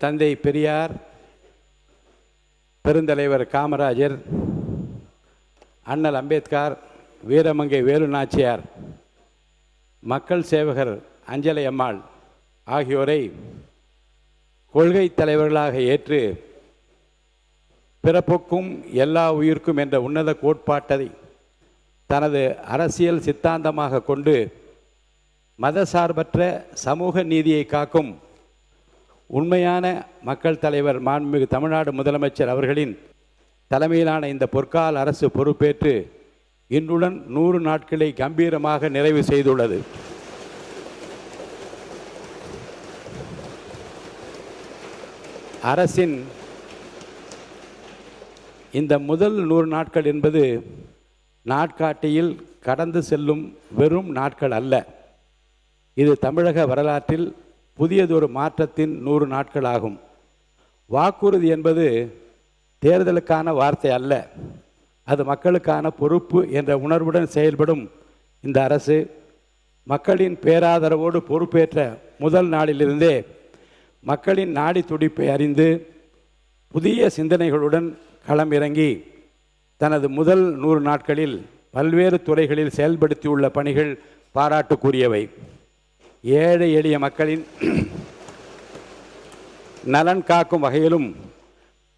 தந்தை பெரியார், பெருந்தலைவர் காமராஜர், அண்ணல் அம்பேத்கர், வீரமங்கை வேலு நாச்சியார், மக்கள் சேவகர் அஞ்சலை அம்மாள் ஆகியோரை கொள்கை தலைவர்களாக ஏற்று பிறப்புக்கும் எல்லா உயிர்க்கும் என்ற உன்னத கோட்பாட்டை தனது அரசியல் சித்தாந்தமாக கொண்டு மதசார்பற்ற சமூக நீதியை காக்கும் உண்மையான மக்கள் தலைவர் மாண்புமிகு தமிழ்நாடு முதலமைச்சர் அவர்களின் தலைமையிலான இந்த பொற்கால அரசு பொறுப்பேற்று இன்றுடன் 100 நாட்களை கம்பீரமாக நிறைவு செய்துள்ளது. அரசின் இந்த முதல் 100 நாட்கள் என்பது நாட்காட்டியில் கடந்து செல்லும் வெறும் நாட்கள் அல்ல. இது தமிழக வரலாற்றில் புதியதொரு மாற்றத்தின் 100 நாட்கள் ஆகும். வாக்குறுதி என்பது தேர்தலுக்கான வார்த்தை அல்ல, அது மக்களுக்கான பொறுப்பு என்ற உணர்வுடன் செயல்படும் இந்த அரசு மக்களின் பேராதரவோடு பொறுப்பேற்ற முதல் நாளிலிருந்தே மக்களின் நாடி துடிப்பை அறிந்து புதிய சிந்தனைகளுடன் களமிறங்கி தனது முதல் 100 நாட்களில் பல்வேறு துறைகளில் செயல்படுத்தியுள்ள பணிகள் பாராட்டுக்குரியவை. ஏழை எளிய மக்களின் நலன் காக்கும் வகையிலும்,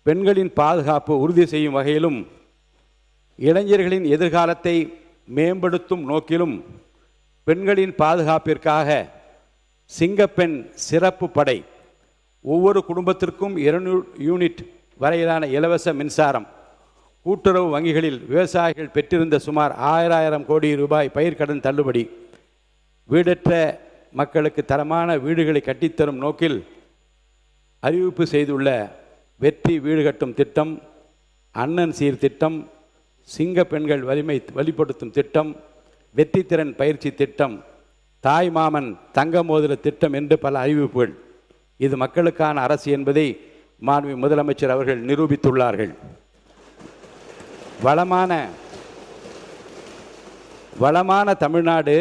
பெண்களின் பாதுகாப்பு உறுதி செய்யும் வகையிலும், இளைஞர்களின் எதிர்காலத்தை மேம்படுத்தும் நோக்கிலும் பெண்களின் பாதுகாப்பிற்காக சிங்கப்பெண் சிறப்பு படை, ஒவ்வொரு குடும்பத்திற்கும் 200 யூனிட் வரையிலான இலவச மின்சாரம், கூட்டுறவு வங்கிகளில் விவசாயிகள் பெற்றிருந்த சுமார் 1000 கோடி ரூபாய் பயிர்க்கடன் தள்ளுபடி, வீடற்ற மக்களுக்கு தரமான வீடுகளை கட்டித்தரும் நோக்கில் அறிவிப்பு செய்துள்ள வெற்றி வீடு கட்டும் திட்டம், அண்ணன் சீர் திட்டம், சிங்க பெண்கள் வலிப்படுத்தும் திட்டம், வெற்றி திறன் பயிற்சி திட்டம், தாய் மாமன் தங்க மோதிர திட்டம் என்று பல அறிவிப்புகள். இது மக்களுக்கான அரசு என்பதை மாண்புமிகு முதலமைச்சர் அவர்கள் நிரூபித்துள்ளார்கள். வளமான தமிழ்நாடு,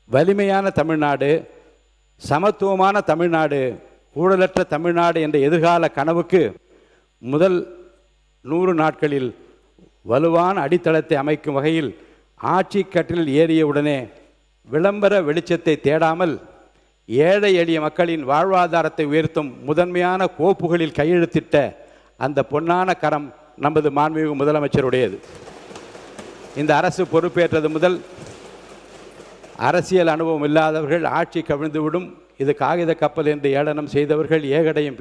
வலிமையான தமிழ்நாடு, சமத்துவமான தமிழ்நாடு, ஊழலற்ற தமிழ்நாடு என்ற எதிர்கால கனவுக்கு முதல் 100 நாட்களில் வலுவான அடித்தளத்தை அமைக்கும் வகையில் ஆட்சி கட்டிலில் ஏறியவுடனே விளம்பர வெளிச்சத்தை தேடாமல் ஏழை எளிய மக்களின் வாழ்வாதாரத்தை உயர்த்தும் முதன்மையான கோப்புகளில் கையெழுத்திட்ட அந்த பொன்னான கரம் நமது மாண்புமிகு முதலமைச்சருடையது. இந்த அரசு பொறுப்பேற்றது முதல் அரசியல் அனுபவம் இல்லாதவர்கள் ஆட்சி கவிழ்ந்துவிடும், இது காகித கப்பல் என்று ஏளனம் செய்தவர்கள் ஏகடையும்